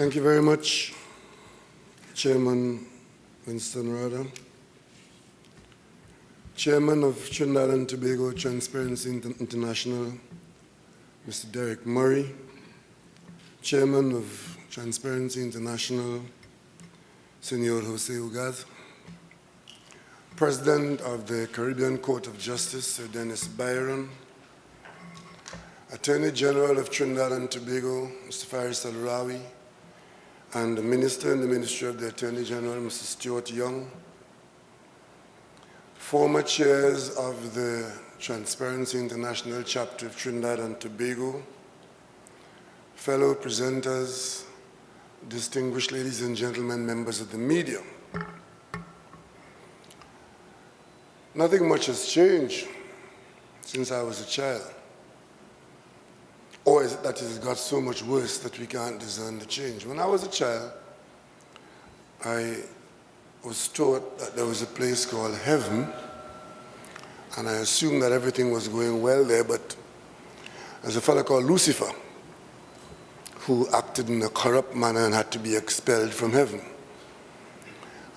Thank you very much, Chairman Winston Rada. Chairman of Trinidad and Tobago Transparency International, Mr. Derek Murray. Chairman of Transparency International, Senor Jose Ugaz. President of the Caribbean Court of Justice, Sir Dennis Byron. Attorney General of Trinidad and Tobago, Mr. Faris Al-Rawi, and the Minister in the Ministry of the Attorney General, Mr. Stuart Young. Former chairs of the Transparency International Chapter of Trinidad and Tobago, fellow presenters, distinguished ladies and gentlemen, members of the media. Nothing much has changed since I was a child. Or is it that it has got so much worse that we can't discern the change? When I was a child, I was taught that there was a place called heaven, and I assumed that everything was going well there, but there's a fellow called Lucifer who acted in a corrupt manner and had to be expelled from heaven.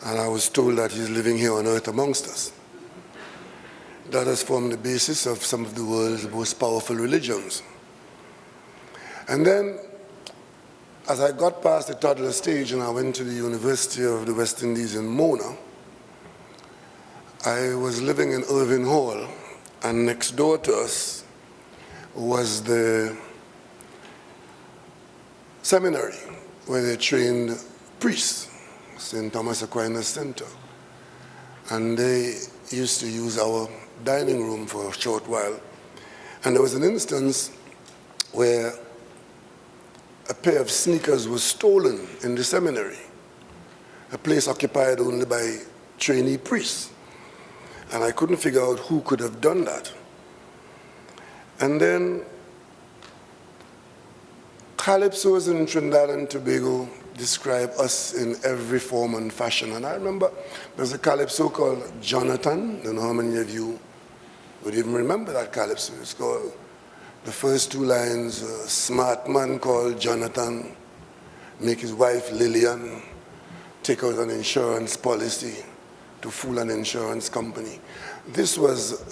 And I was told that he's living here on earth amongst us. That has formed the basis of some of the world's most powerful religions. And then, as I got past the toddler stage and I went to the University of the West Indies in Mona, I was living in Irving Hall, and next door to us was the seminary where they trained priests, St. Thomas Aquinas Center. And they used to use our dining room for a short while. And there was an instance where a pair of sneakers was stolen in the seminary, a place occupied only by trainee priests. And I couldn't figure out who could have done that. And then calypsos in Trinidad and Tobago describe us in every form and fashion. And I remember there's a calypso called Jonathan. I don't know how many of you would even remember that calypso. It's called, the first two lines, a smart man called Jonathan, make his wife Lillian take out an insurance policy to fool an insurance company. This was,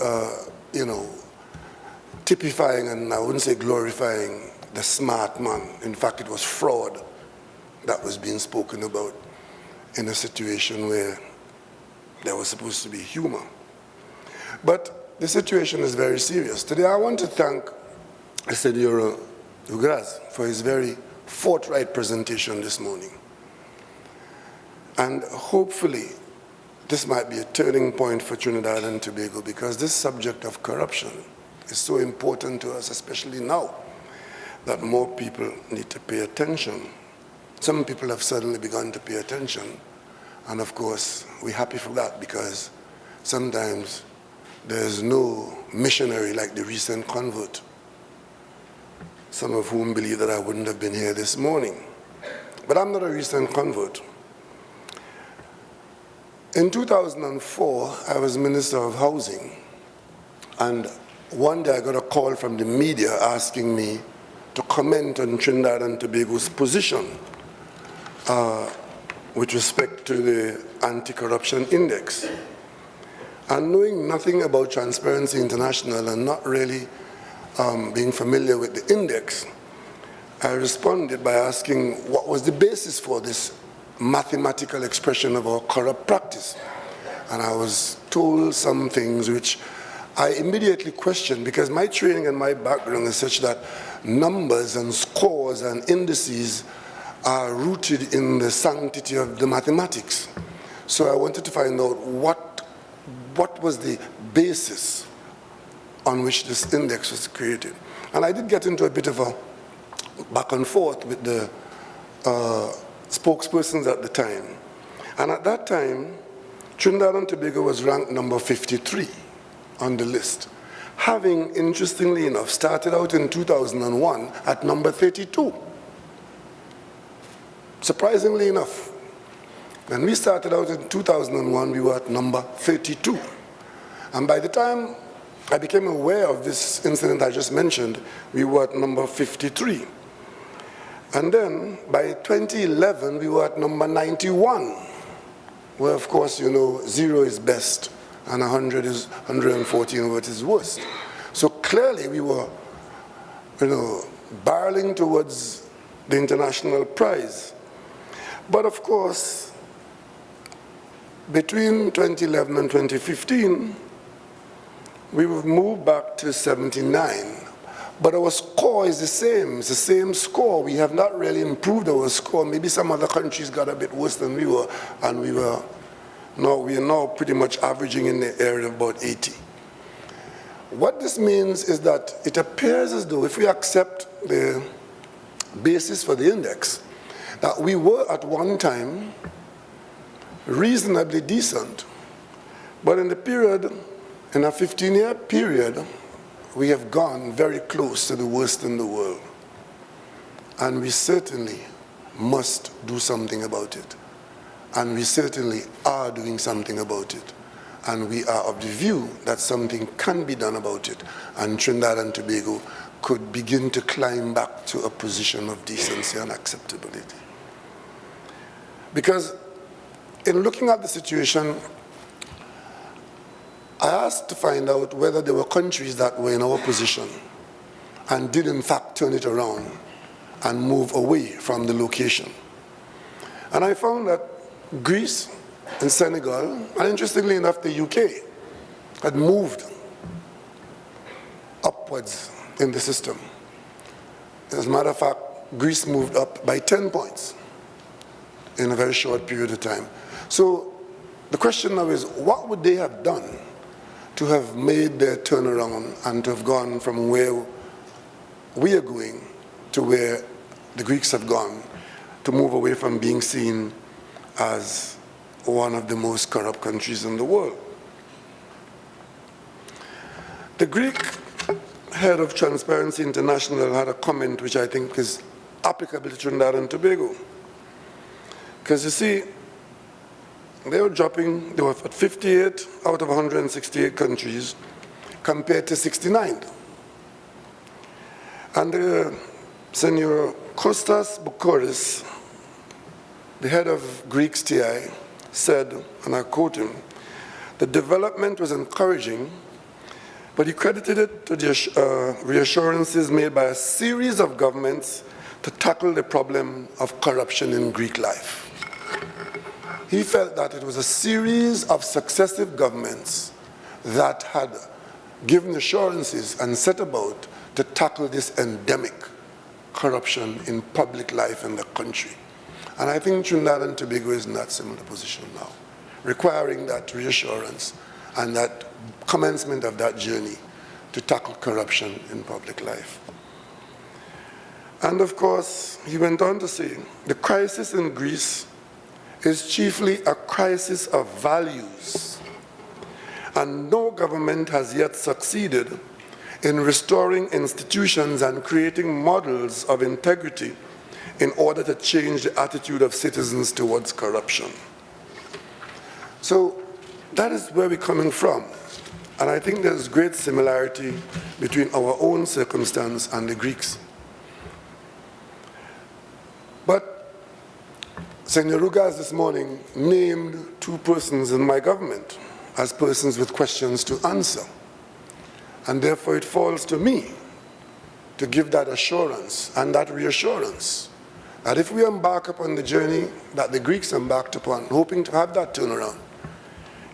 typifying, and I wouldn't say glorifying, the smart man. In fact, it was fraud that was being spoken about in a situation where there was supposed to be humor. But the situation is very serious. Today I want to thank Senor Ugaz for his very forthright presentation this morning. And hopefully this might be a turning point for Trinidad and Tobago, because this subject of corruption is so important to us, especially now that more people need to pay attention. Some people have suddenly begun to pay attention, and of course we're happy for that, because sometimes there's no missionary like the recent convert, some of whom believe that I wouldn't have been here this morning. But I'm not a recent convert. In 2004, I was Minister of Housing, and one day I got a call from the media asking me to comment on Trinidad and Tobago's position with respect to the anti-corruption index. And knowing nothing about Transparency International and not really being familiar with the index, I responded by asking what was the basis for this mathematical expression of our corrupt practice. And I was told some things which I immediately questioned, because my training and my background is such that numbers and scores and indices are rooted in the sanctity of the mathematics. So I wanted to find out what was the basis on which this index was created. And I did get into a bit of a back and forth with the spokespersons at the time. And at that time, Trinidad and Tobago was ranked number 53 on the list, having, interestingly enough, started out in 2001 at number 32. Surprisingly enough, when we started out in 2001, we were at number 32. And by the time I became aware of this incident I just mentioned, we were at number 53. And then by 2011, we were at number 91, where of course, 0 is best and 100 is 114, which is worst. So clearly we were, barreling towards the international prize. But of course, between 2011 and 2015, we have moved back to 79. But our score is the same. It's the same score. We have not really improved our score. Maybe some other countries got a bit worse than we were, and we are now pretty much averaging in the area of about 80. What this means is that it appears as though if we accept the basis for the index, that we were at one time reasonably decent, but in the period, in a 15-year period, we have gone very close to the worst in the world. And we certainly must do something about it. And we certainly are doing something about it. And we are of the view that something can be done about it. And Trinidad and Tobago could begin to climb back to a position of decency and acceptability. Because in looking at the situation, I asked to find out whether there were countries that were in our position and did in fact turn it around and move away from the location. And I found that Greece and Senegal, and interestingly enough, the UK, had moved upwards in the system. As a matter of fact, Greece moved up by 10 points in a very short period of time. So the question now is, what would they have done to have made their turnaround and to have gone from where we are going to where the Greeks have gone, to move away from being seen as one of the most corrupt countries in the world? The Greek head of Transparency International had a comment which I think is applicable to Trinidad and Tobago. Because you see, they were at 58 out of 168 countries compared to 69. And Senor Kostas Boukoris, the head of Greek's TI, said, and I quote him, "The development was encouraging, but he credited it to the reassurances made by a series of governments to tackle the problem of corruption in Greek life." He felt that it was a series of successive governments that had given assurances and set about to tackle this endemic corruption in public life in the country. And I think Trinidad and Tobago is in that similar position now, requiring that reassurance and that commencement of that journey to tackle corruption in public life. And of course, he went on to say, the crisis in Greece is chiefly a crisis of values, and no government has yet succeeded in restoring institutions and creating models of integrity in order to change the attitude of citizens towards corruption. So that is where we're coming from. And I think there's great similarity between our own circumstance and the Greeks. But Senor Rugas this morning named 2 persons in my government as persons with questions to answer. And therefore it falls to me to give that assurance and that reassurance that if we embark upon the journey that the Greeks embarked upon, hoping to have that turnaround,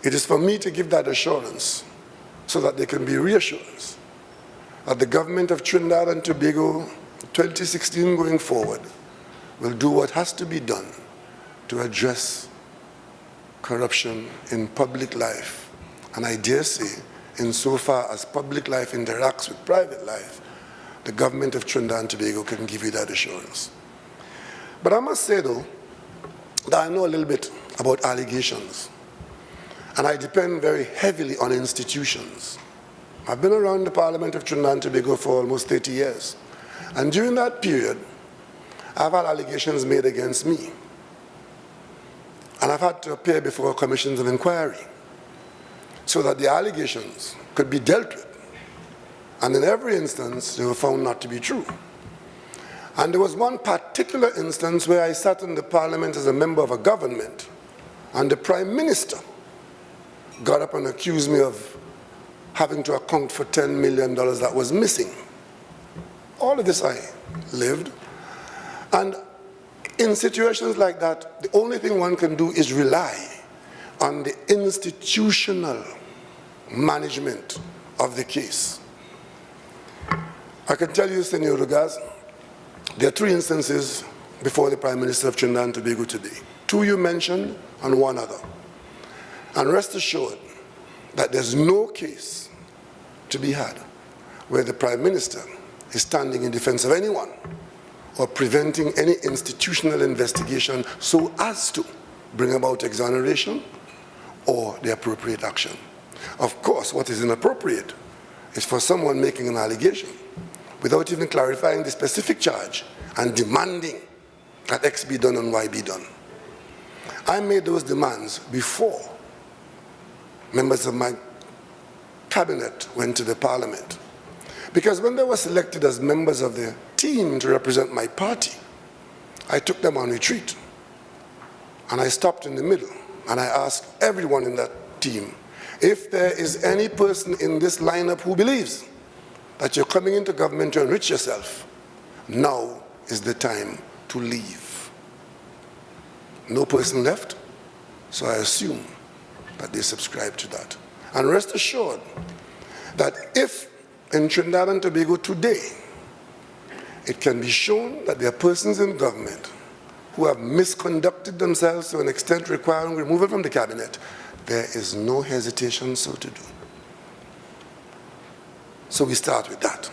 it is for me to give that assurance so that there can be reassurance that the government of Trinidad and Tobago, 2016 going forward, will do what has to be done to address corruption in public life. And I dare say, insofar as public life interacts with private life, the government of Trinidad and Tobago can give you that assurance. But I must say, though, that I know a little bit about allegations. And I depend very heavily on institutions. I've been around the Parliament of Trinidad and Tobago for almost 30 years. And during that period, I've had allegations made against me. And I've had to appear before commissions of inquiry so that the allegations could be dealt with. And in every instance, they were found not to be true. And there was one particular instance where I sat in the parliament as a member of a government, and the Prime Minister got up and accused me of having to account for $10 million that was missing. All of this I lived. And in situations like that, the only thing one can do is rely on the institutional management of the case. I can tell you, Senor Rugas, there are 3 instances before the Prime Minister of Trinidad and Tobago today. 2 you mentioned and 1 other. And rest assured that there's no case to be had where the Prime Minister is standing in defense of anyone or preventing any institutional investigation so as to bring about exoneration or the appropriate action. Of course, what is inappropriate is for someone making an allegation without even clarifying the specific charge and demanding that X be done and Y be done. I made those demands before members of my cabinet went to the parliament. Because when they were selected as members of the team to represent my party, I took them on retreat. And I stopped in the middle and I asked everyone in that team, if there is any person in this lineup who believes that you're coming into government to enrich yourself, now is the time to leave. No person left, so I assume that they subscribe to that. And rest assured that if in Trinidad and Tobago today, it can be shown that there are persons in government who have misconducted themselves to an extent requiring removal from the cabinet, there is no hesitation so to do. So we start with that.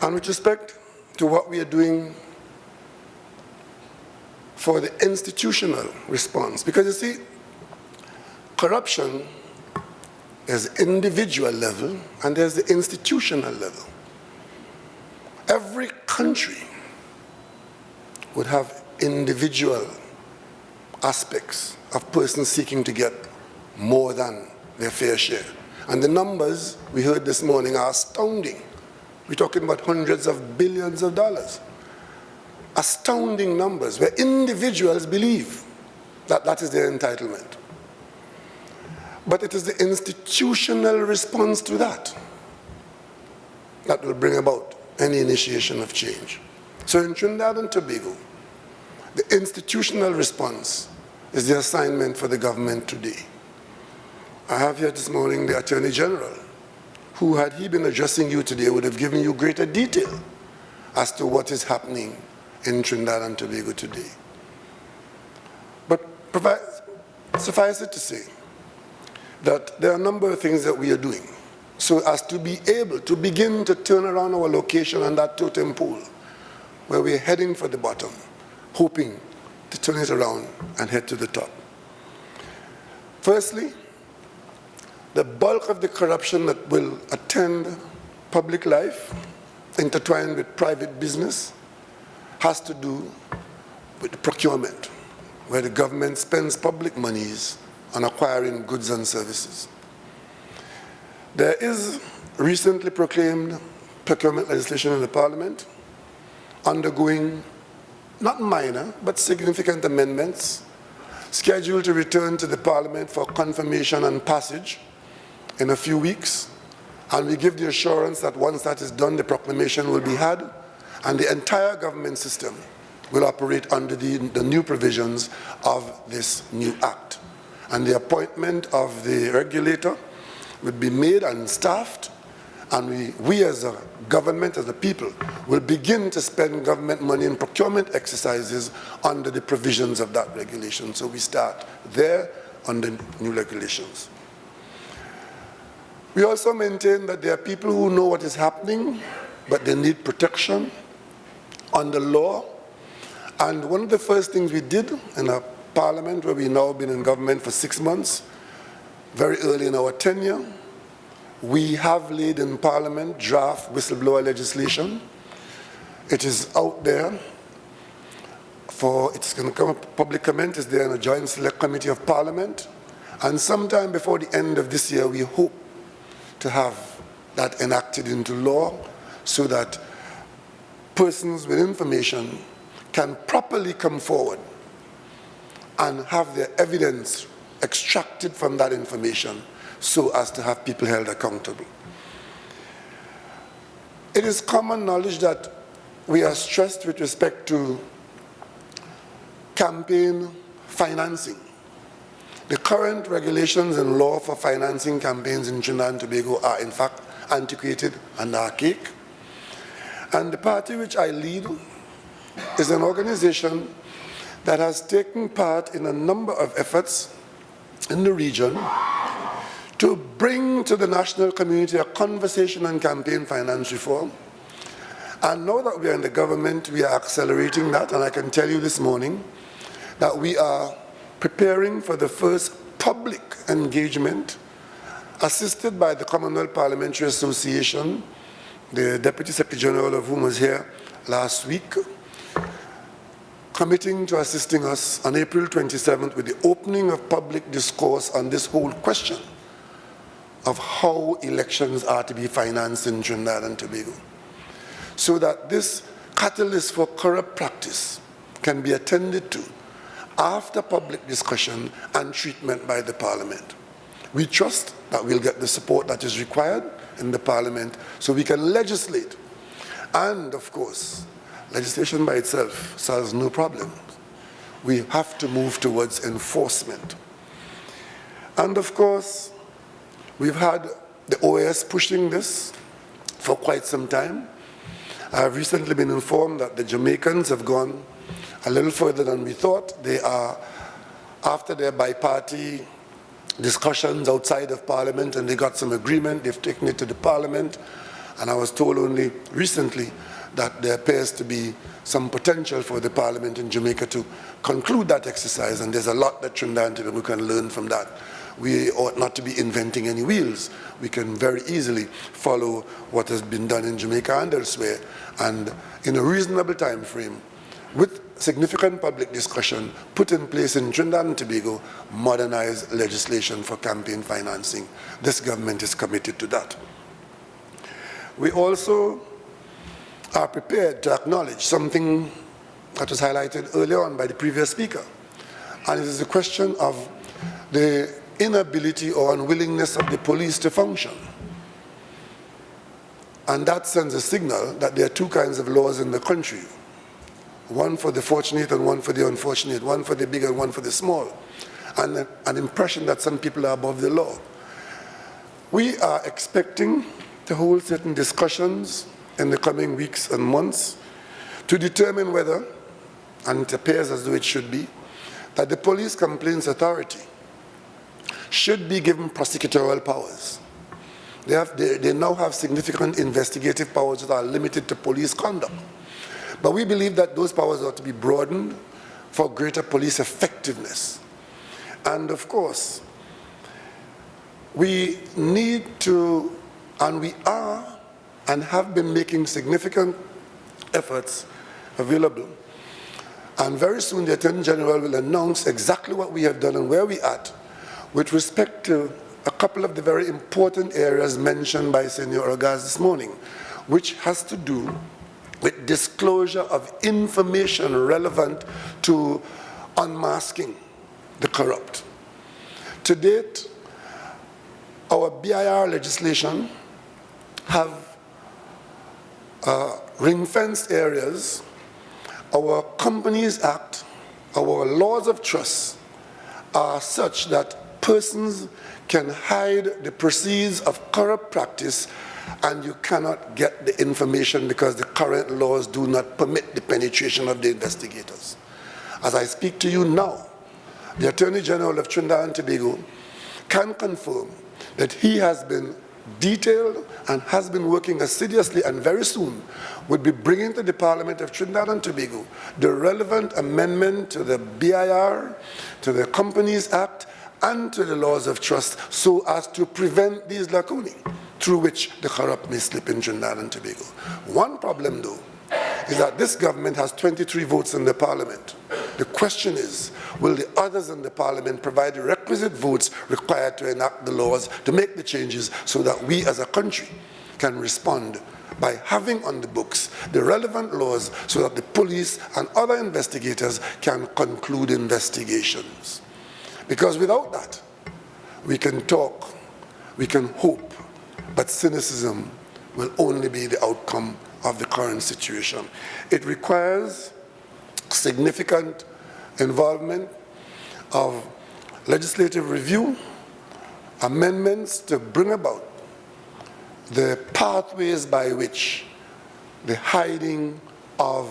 And with respect to what we are doing for the institutional response, because you see, corruption is individual level and there's the institutional level. Every country would have individual aspects of persons seeking to get more than their fair share. And the numbers we heard this morning are astounding. We're talking about hundreds of billions of dollars. Astounding numbers where individuals believe that that is their entitlement. But it is the institutional response to that that will bring about any initiation of change. So in Trinidad and Tobago, the institutional response is the assignment for the government today. I have here this morning the Attorney General, who, had he been addressing you today, would have given you greater detail as to what is happening in Trinidad and Tobago today. But suffice it to say that there are a number of things that we are doing so as to be able to begin to turn around our location on that totem pole where we're heading for the bottom, hoping to turn it around and head to the top. Firstly, the bulk of the corruption that will attend public life, intertwined with private business, has to do with the procurement, where the government spends public monies on acquiring goods and services. There is recently proclaimed procurement legislation in the Parliament undergoing not minor but significant amendments, scheduled to return to the Parliament for confirmation and passage in a few weeks, and we give the assurance that once that is done, the proclamation will be had, and the entire government system will operate under the new provisions of this new act. And the appointment of the regulator would be made and staffed, and we as a government, as a people, will begin to spend government money in procurement exercises under the provisions of that regulation. So we start there under new regulations. We also maintain that there are people who know what is happening, but they need protection under law. And one of the first things we did in a parliament where we've now been in government for 6 months, very early in our tenure, we have laid in Parliament draft whistleblower legislation. It is out there it's going to come up public comment. It's there in a joint select committee of Parliament. And sometime before the end of this year, we hope to have that enacted into law so that persons with information can properly come forward and have their evidence extracted from that information so as to have people held accountable. It is common knowledge that we are stressed with respect to campaign financing. The current regulations and law for financing campaigns in Trinidad and Tobago are in fact antiquated and archaic. And the party which I lead is an organization that has taken part in a number of efforts in the region to bring to the national community a conversation on campaign finance reform. And now that we are in the government, we are accelerating that, and I can tell you this morning that we are preparing for the first public engagement assisted by the Commonwealth Parliamentary Association, the Deputy Secretary General of whom was here last week, committing to assisting us on April 27th with the opening of public discourse on this whole question of how elections are to be financed in Trinidad and Tobago, so that this catalyst for corrupt practice can be attended to after public discussion and treatment by the Parliament. We trust that we'll get the support that is required in the Parliament so we can legislate. And of course, legislation by itself solves no problem. We have to move towards enforcement. And of course, we've had the OAS pushing this for quite some time. I've recently been informed that the Jamaicans have gone a little further than we thought. They are, after their bi-party discussions outside of Parliament, and they got some agreement, they've taken it to the Parliament, and I was told only recently that there appears to be some potential for the Parliament in Jamaica to conclude that exercise, and there's a lot that Trinidad and Tobago can learn from that. We ought not to be inventing any wheels. We can very easily follow what has been done in Jamaica and elsewhere, and in a reasonable time frame, with significant public discussion, put in place in Trinidad and Tobago modernized legislation for campaign financing. This government is committed to that. We also are prepared to acknowledge something that was highlighted earlier on by the previous speaker, and it is the question of the inability or unwillingness of the police to function. And that sends a signal that there are two kinds of laws in the country. One for the fortunate and one for the unfortunate, one for the big and one for the small, and an impression that some people are above the law. We are expecting to hold certain discussions in the coming weeks and months to determine whether, and it appears as though it should be, that the Police Complaints Authority should be given prosecutorial powers. They now have significant investigative powers that are limited to police conduct. But we believe that those powers ought to be broadened for greater police effectiveness. And of course, we need to, and we are, and have been making significant efforts available. And very soon the Attorney General will announce exactly what we have done and where we are at with respect to a couple of the very important areas mentioned by Senor Orgaz this morning, which has to do with disclosure of information relevant to unmasking the corrupt. To date, our BIR legislation have ring-fenced areas. Our Companies Act, our laws of trust are such that persons can hide the proceeds of corrupt practice, and you cannot get the information because the current laws do not permit the penetration of the investigators. As I speak to you now, the Attorney General of Trinidad and Tobago can confirm that he has been detailed and has been working assiduously, and very soon would be bringing to the Parliament of Trinidad and Tobago the relevant amendment to the BIR, to the Companies Act, and to the laws of trust, so as to prevent these lacunae through which the corrupt may slip in Trinidad and Tobago. One problem, though, is that this government has 23 votes in the Parliament. The question is, will the others in the Parliament provide the requisite votes required to enact the laws, to make the changes, so that we as a country can respond by having on the books the relevant laws so that the police and other investigators can conclude investigations. Because without that, we can talk, we can hope, but cynicism will only be the outcome of the current situation. It requires significant involvement of legislative review, amendments to bring about the pathways by which the hiding of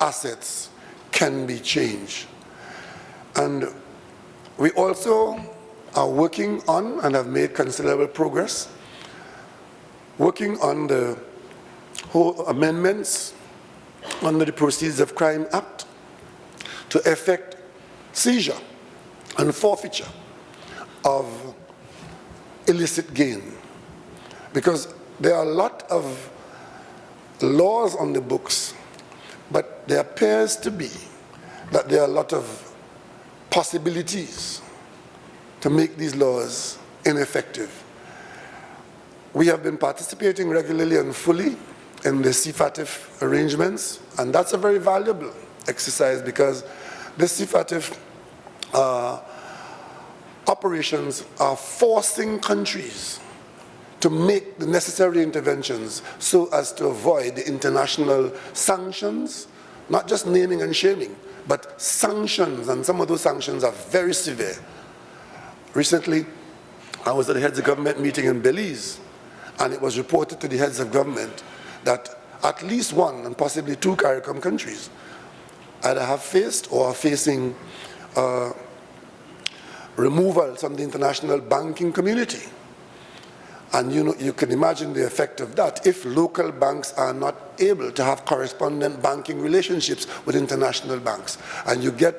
assets can be changed. And we also are working on, and have made considerable progress, working on the whole amendments under the Proceeds of Crime Act to effect seizure and forfeiture of illicit gain. Because there are a lot of laws on the books, but there appears to be that there are a lot of possibilities to make these laws ineffective. We have been participating regularly and fully in the CFATF arrangements, and that's a very valuable exercise because the CFATF operations are forcing countries to make the necessary interventions so as to avoid the international sanctions, not just naming and shaming, but sanctions, and some of those sanctions are very severe. Recently, I was at the heads of government meeting in Belize, and it was reported to the heads of government that at least one and possibly two CARICOM countries either have faced or are facing removals from the international banking community. And you can imagine the effect of that if local banks are not able to have correspondent banking relationships with international banks. And you get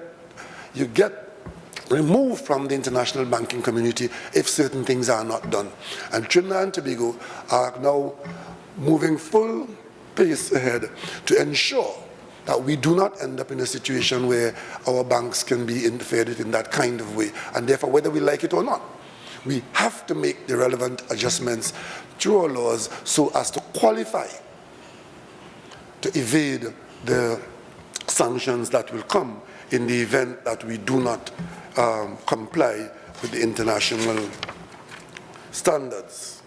removed from the international banking community if certain things are not done. And Trinidad and Tobago are now moving full pace ahead to ensure that we do not end up in a situation where our banks can be interfered with in that kind of way. And therefore, whether we like it or not, we have to make the relevant adjustments to our laws so as to qualify to evade the sanctions that will come in the event that we do not comply with the international standards.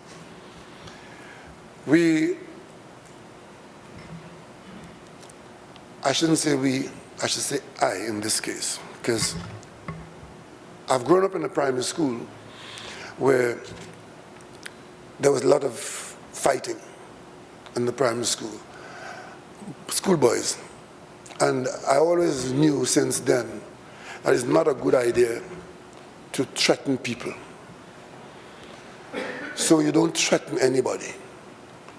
I shouldn't say we, I should say I in this case, because I've grown up in a primary school where there was a lot of fighting in the primary school, schoolboys. And I always knew since then that it's not a good idea to threaten people. So you don't threaten anybody.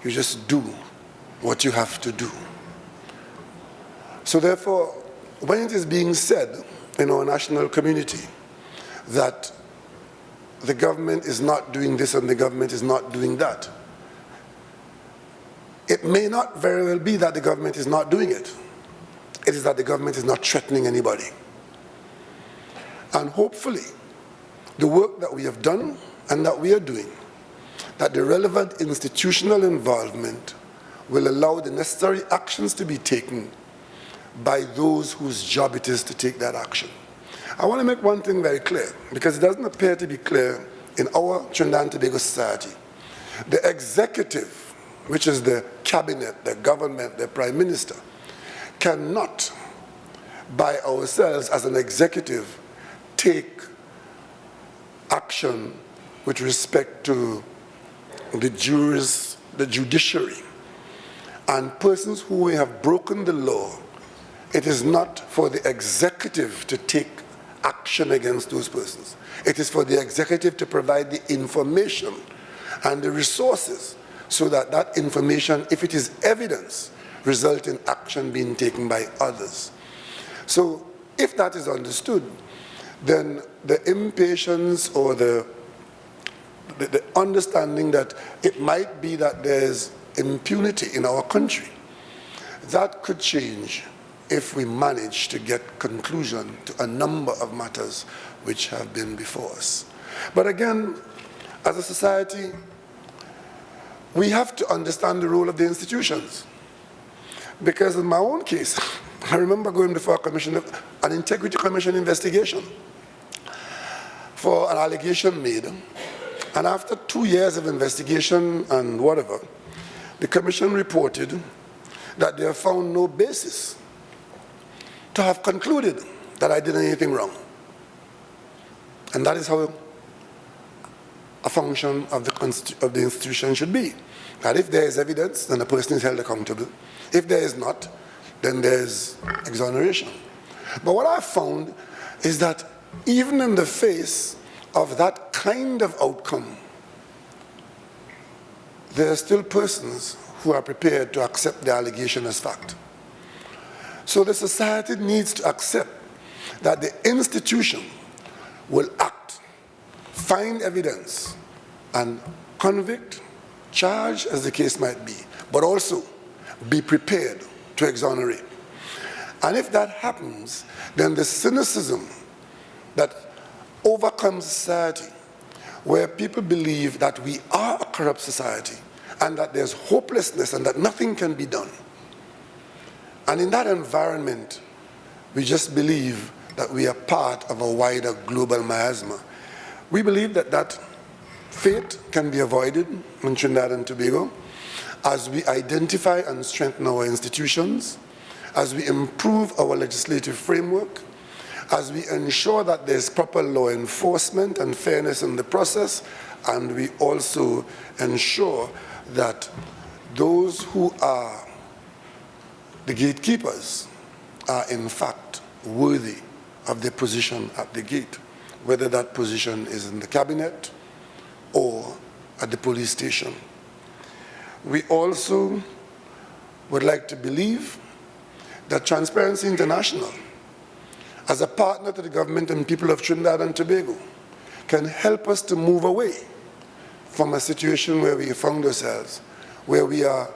You just do what you have to do. So therefore, when it is being said in our national community that the government is not doing this and the government is not doing that, it may not very well be that the government is not doing it. It is that the government is not threatening anybody. And hopefully, the work that we have done and that we are doing, that the relevant institutional involvement will allow the necessary actions to be taken by those whose job it is to take that action. I want to make one thing very clear, because it doesn't appear to be clear in our Trinidad and Tobago society. The executive, which is the cabinet, the government, the prime minister, cannot, by ourselves as an executive, take action with respect to the jurors, the judiciary, and persons who have broken the law. It is not for the executive to take action against those persons. It is for the executive to provide the information and the resources so that that information, if it is evidence, result in action being taken by others. So if that is understood, then the impatience or the understanding that it might be that there's impunity in our country, that could change if we manage to get conclusion to a number of matters which have been before us. But again, as a society, we have to understand the role of the institutions. Because in my own case, I remember going before an integrity commission investigation for an allegation made. And after 2 years of investigation and whatever, the commission reported that they have found no basis to have concluded that I did anything wrong. And that is how a function of the institution should be. That if there is evidence, then the person is held accountable. If there is not, then there is exoneration. But what I found is that even in the face of that kind of outcome, there are still persons who are prepared to accept the allegation as fact. So the society needs to accept that the institution will act, find evidence, and convict, charge, as the case might be, but also be prepared to exonerate. And if that happens, then the cynicism that overcomes society, where people believe that we are a corrupt society and that there's hopelessness and that nothing can be done. And in that environment, we just believe that we are part of a wider global miasma. We believe that that fate can be avoided in Trinidad and Tobago as we identify and strengthen our institutions, as we improve our legislative framework, as we ensure that there's proper law enforcement and fairness in the process, and we also ensure that those who are the gatekeepers are in fact worthy of their position at the gate, whether that position is in the cabinet or at the police station. We also would like to believe that Transparency International, as a partner to the government and people of Trinidad and Tobago, can help us to move away from a situation where we found ourselves, where we are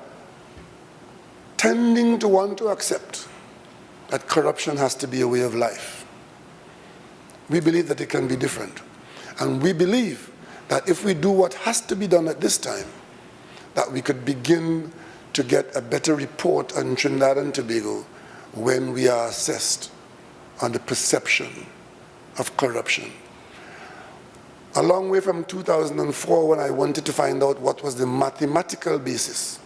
tending to want to accept that corruption has to be a way of life. We believe that it can be different. And we believe that if we do what has to be done at this time, that we could begin to get a better report on Trinidad and Tobago when we are assessed on the perception of corruption. A long way from 2004, when I wanted to find out what was the mathematical basis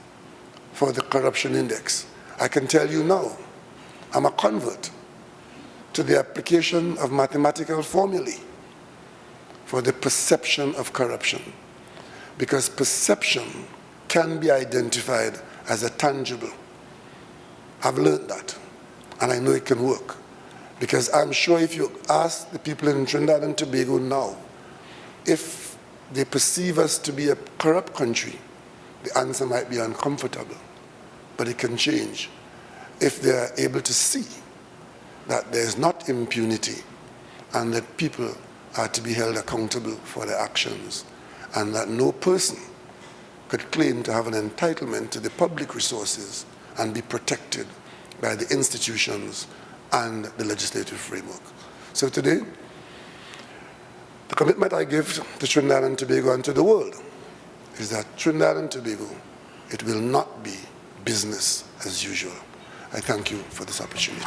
for the corruption index, I can tell you now, I'm a convert to the application of mathematical formulae for the perception of corruption, because perception can be identified as a tangible. I've learned that, and I know it can work, because I'm sure if you ask the people in Trinidad and Tobago now if they perceive us to be a corrupt country, the answer might be uncomfortable, but it can change if they are able to see that there is not impunity and that people are to be held accountable for their actions, and that no person could claim to have an entitlement to the public resources and be protected by the institutions and the legislative framework. So today, the commitment I give to Trinidad and Tobago and to the world is that Trinidad and Tobago, it will not be business as usual. I thank you for this opportunity.